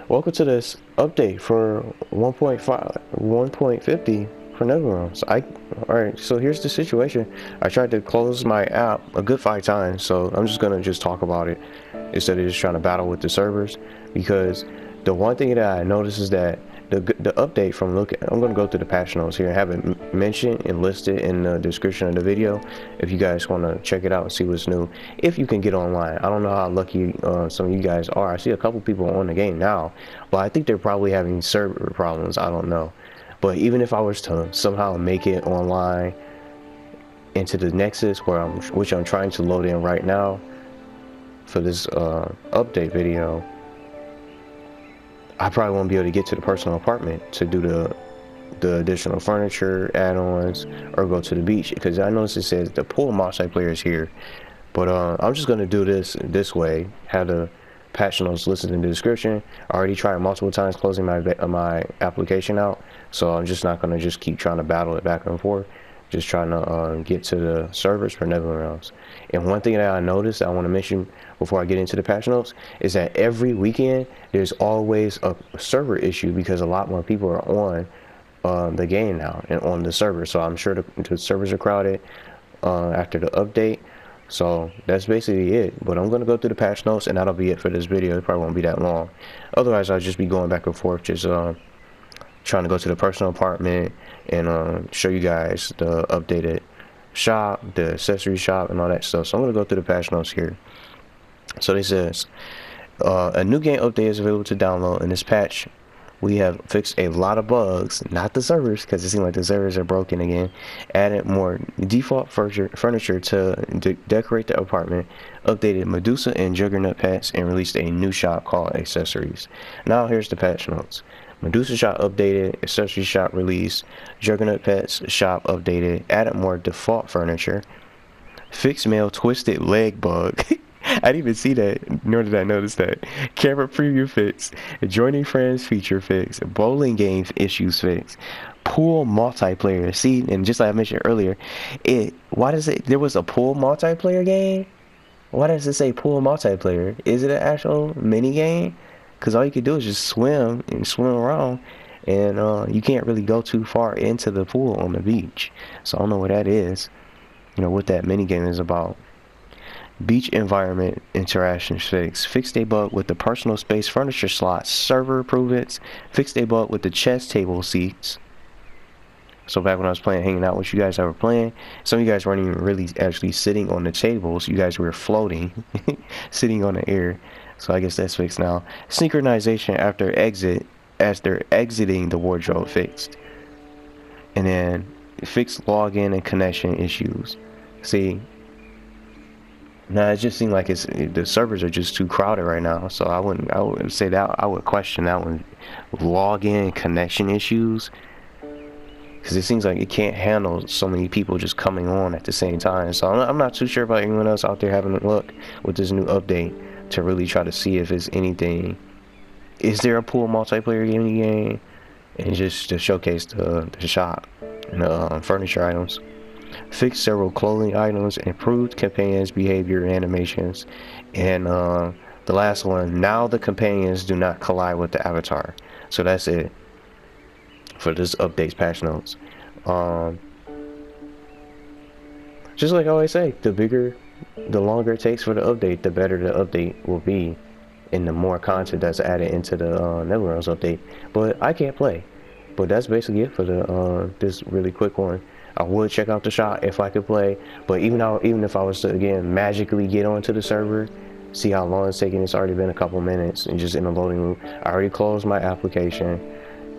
Welcome to this update for 1.5, 1.50 for Nebula Realms. Alright, so here's the situation. I tried to close my app a good 5 times, so I'm just gonna talk about it instead of just trying to battle with the servers, because the one thing that I noticed is that the update from I'm gonna go through the patch notes here and have it mentioned and listed in the description of the video if you guys want to check it out and see what's new, if you can get online. I don't know how lucky some of you guys are. I see a couple people on the game now, but I think they're probably having server problems. I don't know, but even if I was to somehow make it online into the Nexus, which I'm trying to load in right now for this update video, I probably won't be able to get to the personal apartment to do the additional furniture add-ons or go to the beach, because I noticed it says the pool multiplayer is here. But I'm just gonna do this way. Have the patch notes listed in the description. I already tried multiple times closing my application out, so I'm just not gonna just keep trying to battle it back and forth. Just trying to get to the servers for Nebula Realms. And one thing that I noticed I want to mention before I get into the patch notes is that every weekend there's always a server issue, because a lot more people are on the game now and on the server. So I'm sure the servers are crowded after the update. So that's basically it. But I'm going to go through the patch notes, and that'll be it for this video. It probably won't be that long. Otherwise, I'll just be going back and forth, just trying to go to the personal apartment and show you guys the updated shop, the accessory shop, and all that stuff. So I'm going to go through the patch notes here. So it says a new game update is available to download. In this patch, we have fixed a lot of bugs, not the servers, because it seems like the servers are broken again. Added more default furniture to decorate the apartment, updated Medusa and Juggernaut pets, and released a new shop called Accessories. Now here's the patch notes. Medusa shop updated, accessory shop released, Juggernaut pets shop updated, added more default furniture, fixed male twisted leg bug. I didn't even see that, nor did I notice that. Camera preview fix, joining friends feature fix, bowling games issues fix, pool multiplayer. See, and just like I mentioned earlier, why does it, there was a pool multiplayer game? Why does it say pool multiplayer? Is it an actual mini game? Because all you can do is just swim and swim around, and you can't really go too far into the pool on the beach. So I don't know what that is, you know, what that mini game is about. Beach environment interaction fix. Fixed a bug with the personal space furniture slots server improvements. Fixed a bug with the chess table seats. So back when I was hanging out with you guys that were playing, some of you guys weren't even really actually sitting on the tables. You guys were floating, sitting on the air. So I guess that's fixed now. Synchronization after exiting the wardrobe fixed. And then fixed login and connection issues. See, now it just seems like the servers are just too crowded right now. So I would say that I would question that one. Login and connection issues, because it seems like it can't handle so many people just coming on at the same time. So I'm not too sure about anyone else out there having a look with this new update to really try to see if it's anything. Is there a pool multiplayer game? And just to showcase the shop and the furniture items. Fixed several clothing items, improved companions' behavior and animations, and the last one, now the companions do not collide with the avatar. So that's it for this update's patch notes. Just like I always say, the longer it takes for the update, the better the update will be, and the more content that's added into the Nebula Realms update. But I can't play. But that's basically it for the this really quick one. I would check out the shop if I could play, but even if I was to again magically get onto the server, see how long it's taking. It's already been a couple minutes and just in the loading room. I already closed my application,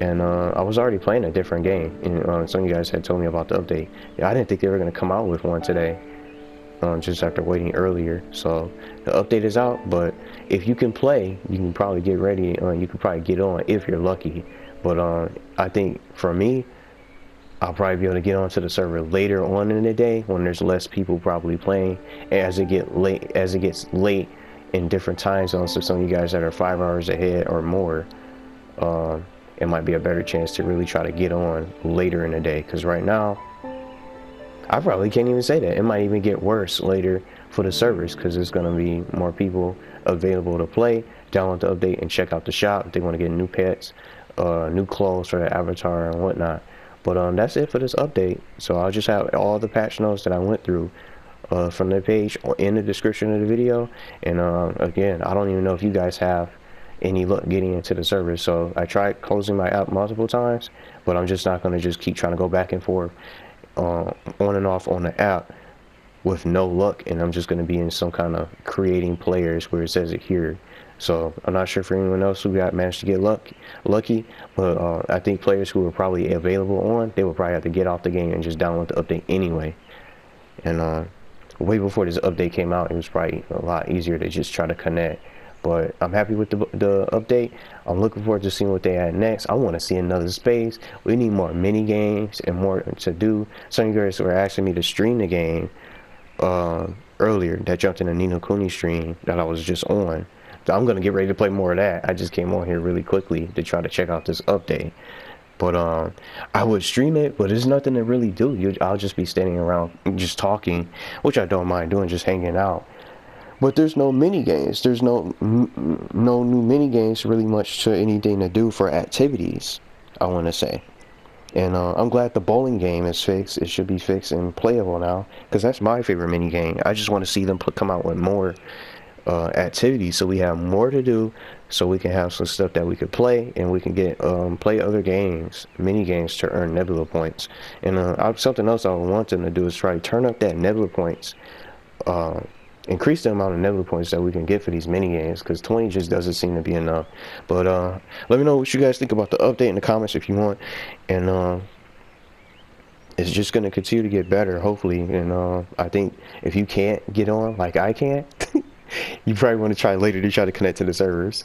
and I was already playing a different game. And some of you guys had told me about the update. Yeah, I didn't think they were gonna come out with one today. Just after waiting earlier. So the update is out, but if you can play, you can probably get ready. You can probably get on if you're lucky. But I think for me, I'll probably be able to get onto the server later on in the day when there's less people probably playing. As it gets late in different time zones, so some of you guys that are 5 hours ahead or more, it might be a better chance to really try to get on later in the day. Because right now, I probably can't even say that. It might even get worse later for the servers, because there's going to be more people available to play download the update and check out the shop if they want to get new pets, new clothes for their avatar and whatnot. But that's it for this update. So I'll just have all the patch notes that I went through from their page or in the description of the video. And again, I don't even know if you guys have any luck getting into the server. So I tried closing my app multiple times, but I'm just not going to just keep trying to go back and forth on and off on the app with no luck, and I'm just going to be in some kind of creating players where it says it here. So I'm not sure for anyone else who managed to get lucky, but I think players who are probably available on, they will probably have to get off the game and just download the update anyway. And way before this update came out, it was probably a lot easier to just try to connect. But I'm happy with the update. I'm looking forward to seeing what they add next. I want to see another space. We need more mini games and more to do. Some of you guys were asking me to stream the game earlier. That jumped in a Nino Kuni stream that I was just on. So I'm gonna get ready to play more of that. I just came on here really quickly to try to check out this update. But I would stream it, but there's nothing to really do. I'll just be standing around just talking, which I don't mind doing, just hanging out. But there's no mini games. There's no new mini games really much to anything to do for activities, I want to say. And I'm glad the bowling game is fixed. It should be fixed and playable now, because that's my favorite mini game. I just want to see them come out with more activities, so we have more to do, so we can have some stuff that we could play, and we can get play other games, mini games, to earn Nebula points. And something else I want them to do is try to turn up that Nebula points. Increase the amount of Nebula points that we can get for these mini games, because 20 just doesn't seem to be enough. But let me know what you guys think about the update in the comments if you want. And it's just going to continue to get better, hopefully. And I think if you can't get on like I can't, you probably want to try later to try to connect to the servers.